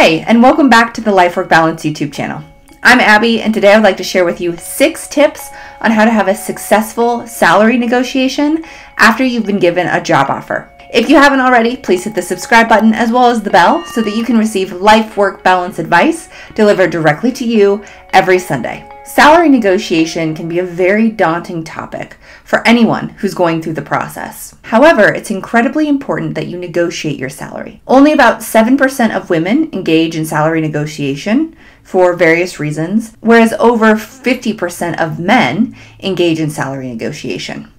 Hey, and welcome back to the Life Work Balance YouTube channel. I'm Abby, and today I would like to share with you 6 tips on how to have a successful salary negotiation after you've been given a job offer. If you haven't already, please hit the subscribe button as well as the bell so that you can receive life work balance advice delivered directly to you every Sunday. Salary negotiation can be a very daunting topic for anyone who's going through the process. However, it's incredibly important that you negotiate your salary. Only about 7% of women engage in salary negotiation for various reasons, whereas over 50% of men engage in salary negotiation.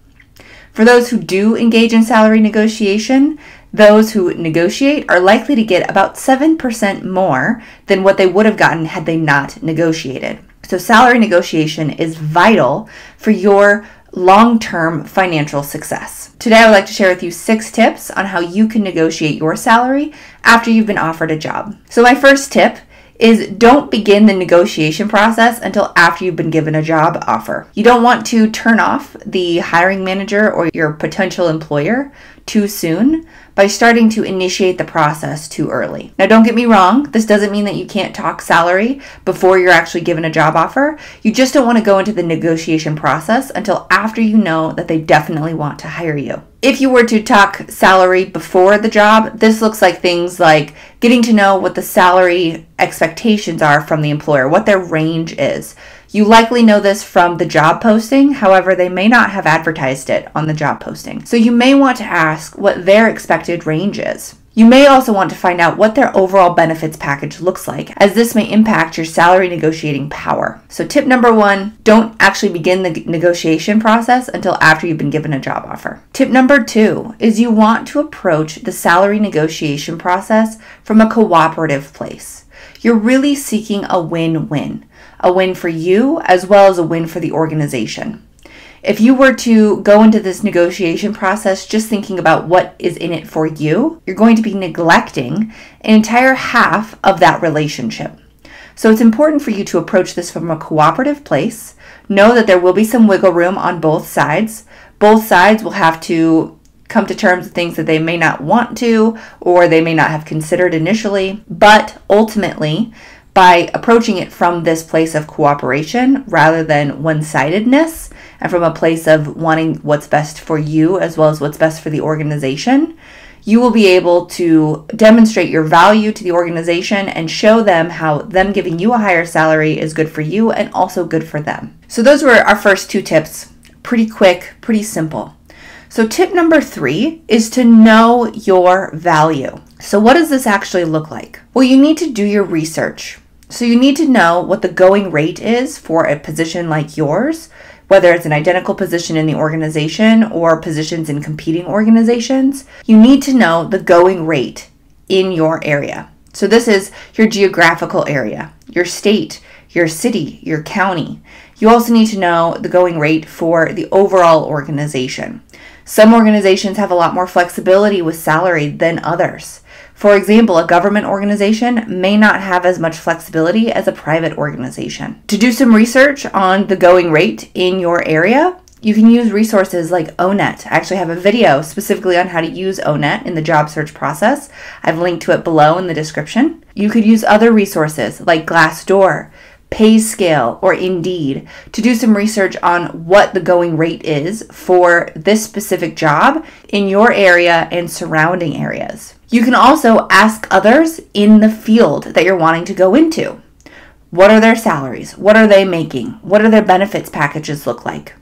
For those who do engage in salary negotiation, those who negotiate are likely to get about 7% more than what they would have gotten had they not negotiated. So salary negotiation is vital for your long-term financial success. Today, I would like to share with you 6 tips on how you can negotiate your salary after you've been offered a job. So my first tip is don't begin the negotiation process until after you've been given a job offer. You don't want to turn off the hiring manager or your potential employer too soon by starting to initiate the process too early. Now, don't get me wrong, this doesn't mean that you can't talk salary before you're actually given a job offer. You just don't want to go into the negotiation process until after you know that they definitely want to hire you. If you were to talk salary before the job, this looks like things like getting to know what the salary expectations are from the employer, what their range is. You likely know this from the job posting, however, they may not have advertised it on the job posting. So you may want to ask what their expected range is. You may also want to find out what their overall benefits package looks like, as this may impact your salary negotiating power. So tip number 1, don't actually begin the negotiation process until after you've been given a job offer. Tip number 2 is you want to approach the salary negotiation process from a cooperative place. You're really seeking a win-win. A win for you as well as a win for the organization. If you were to go into this negotiation process just thinking about what is in it for you, you're going to be neglecting an entire half of that relationship. So it's important for you to approach this from a cooperative place. Know that there will be some wiggle room on both sides. Both sides will have to come to terms with things that they may not want to or they may not have considered initially, but ultimately, by approaching it from this place of cooperation rather than one-sidedness and from a place of wanting what's best for you as well as what's best for the organization, you will be able to demonstrate your value to the organization and show them how them giving you a higher salary is good for you and also good for them. So those were our first 2 tips. Pretty quick, pretty simple. So tip number 3 is to know your value. So what does this actually look like? Well, you need to do your research. So you need to know what the going rate is for a position like yours, whether it's an identical position in the organization or positions in competing organizations. You need to know the going rate in your area. So this is your geographical area, your state, your city, your county. You also need to know the going rate for the overall organization. Some organizations have a lot more flexibility with salary than others. For example, a government organization may not have as much flexibility as a private organization. To do some research on the going rate in your area, you can use resources like ONET. I actually have a video specifically on how to use ONET in the job search process. I've linked to it below in the description. You could use other resources like Glassdoor, PayScale, or Indeed to do some research on what the going rate is for this specific job in your area and surrounding areas. You can also ask others in the field that you're wanting to go into. What are their salaries? What are they making? What do their benefits packages look like?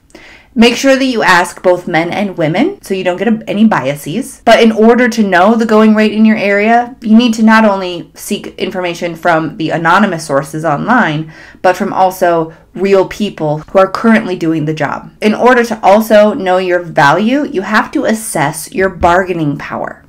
Make sure that you ask both men and women so you don't get any biases. But in order to know the going rate in your area, you need to not only seek information from the anonymous sources online, but from also real people who are currently doing the job. In order to also know your value, you have to assess your bargaining power.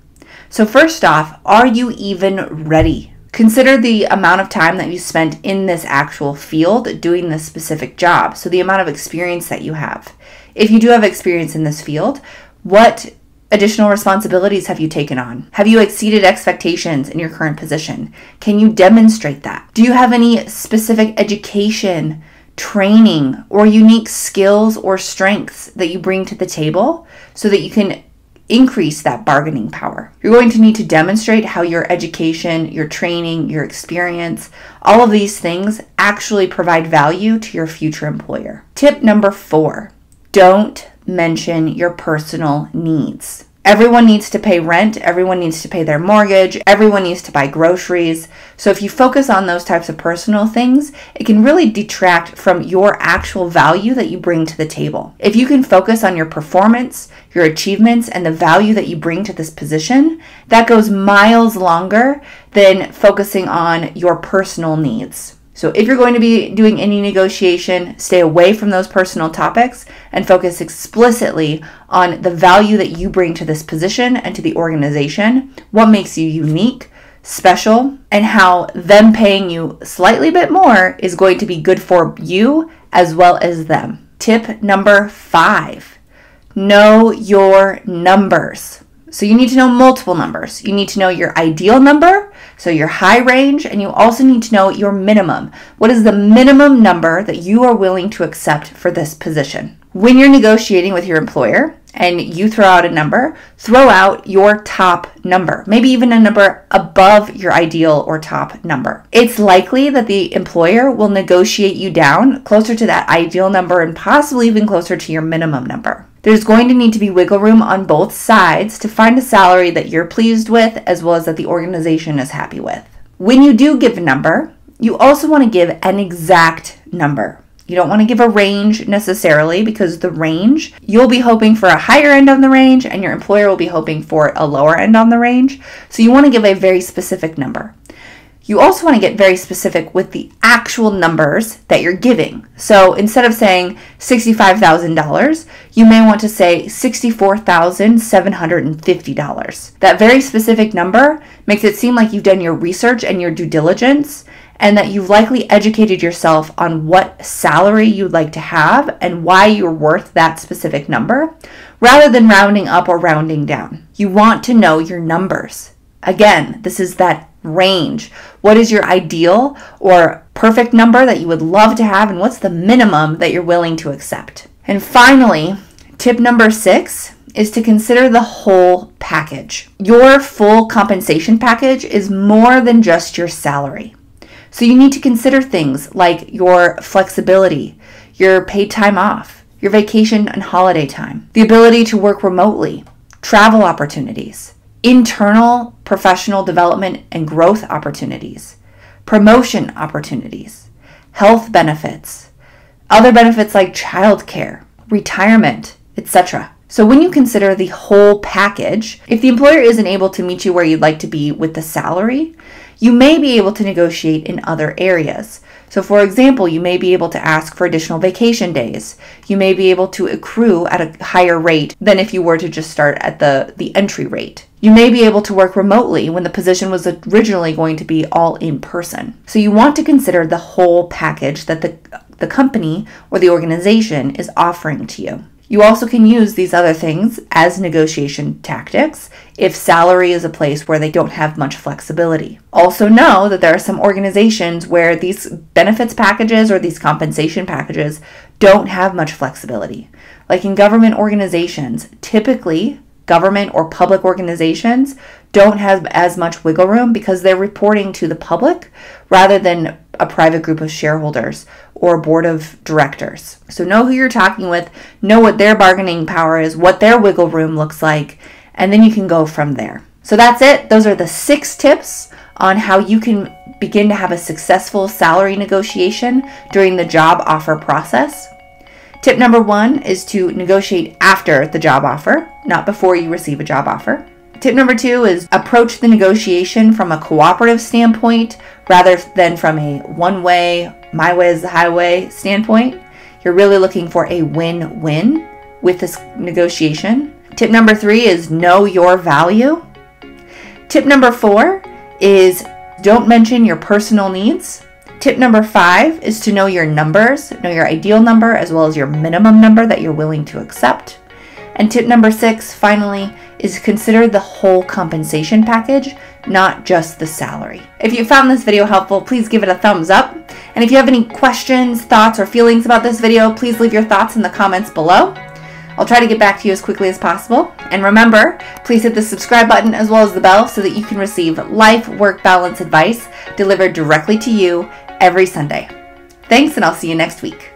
So first off, are you even ready? Consider the amount of time that you spent in this actual field doing this specific job. So the amount of experience that you have. If you do have experience in this field, what additional responsibilities have you taken on? Have you exceeded expectations in your current position? Can you demonstrate that? Do you have any specific education, training, or unique skills or strengths that you bring to the table so that you can increase that bargaining power. You're going to need to demonstrate how your education, your training, your experience, all of these things actually provide value to your future employer. Tip number 4, don't mention your personal needs. Everyone needs to pay rent, everyone needs to pay their mortgage, everyone needs to buy groceries. So if you focus on those types of personal things, it can really detract from your actual value that you bring to the table. If you can focus on your performance, your achievements, and the value that you bring to this position, that goes miles longer than focusing on your personal needs. So if you're going to be doing any negotiation, stay away from those personal topics and focus explicitly on the value that you bring to this position and to the organization, what makes you unique, special, and how them paying you slightly bit more is going to be good for you as well as them. Tip number 5, know your numbers. So you need to know multiple numbers. You need to know your ideal number, so your high range, and you also need to know your minimum. What is the minimum number that you are willing to accept for this position? When you're negotiating with your employer and you throw out a number, throw out your top number, maybe even a number above your ideal or top number. It's likely that the employer will negotiate you down closer to that ideal number and possibly even closer to your minimum number. There's going to need to be wiggle room on both sides to find a salary that you're pleased with as well as that the organization is happy with. When you do give a number, you also want to give an exact number. You don't want to give a range necessarily, because the range, you'll be hoping for a higher end on the range and your employer will be hoping for a lower end on the range. So you want to give a very specific number. You also want to get very specific with the actual numbers that you're giving. So instead of saying $65,000, you may want to say $64,750. That very specific number makes it seem like you've done your research and your due diligence, and that you've likely educated yourself on what salary you'd like to have and why you're worth that specific number, rather than rounding up or rounding down. You want to know your numbers. Again, this is that range. What is your ideal or perfect number that you would love to have, and what's the minimum that you're willing to accept? And finally, tip number 6 is to consider the whole package. Your full compensation package is more than just your salary. So you need to consider things like your flexibility, your paid time off, your vacation and holiday time, the ability to work remotely, travel opportunities, internal professional development and growth opportunities, promotion opportunities, health benefits, other benefits like childcare, retirement, etc. So when you consider the whole package, if the employer isn't able to meet you where you'd like to be with the salary, you may be able to negotiate in other areas. So for example, you may be able to ask for additional vacation days. You may be able to accrue at a higher rate than if you were to just start at the entry rate. You may be able to work remotely when the position was originally going to be all in person. So you want to consider the whole package that the company or the organization is offering to you. You also can use these other things as negotiation tactics if salary is a place where they don't have much flexibility. Also know that there are some organizations where these benefits packages or these compensation packages don't have much flexibility. Like in government organizations, typically government or public organizations don't have as much wiggle room because they're reporting to the public rather than a private group of shareholders or board of directors. So know who you're talking with, know what their bargaining power is, what their wiggle room looks like, and then you can go from there. So that's it. Those are the 6 tips on how you can begin to have a successful salary negotiation during the job offer process. Tip number 1 is to negotiate after the job offer, not before you receive a job offer. Tip number 2 is approach the negotiation from a cooperative standpoint rather than from a one-way, my way is the highway standpoint. You're really looking for a win-win with this negotiation. Tip number 3 is know your value. Tip number 4 is don't mention your personal needs. Tip number 5 is to know your numbers, know your ideal number as well as your minimum number that you're willing to accept. And tip number 6, finally, is consider the whole compensation package, not just the salary. If you found this video helpful, please give it a thumbs up. And if you have any questions, thoughts, or feelings about this video, please leave your thoughts in the comments below. I'll try to get back to you as quickly as possible. And remember, please hit the subscribe button as well as the bell so that you can receive life-work balance advice delivered directly to you every Sunday. Thanks, and I'll see you next week.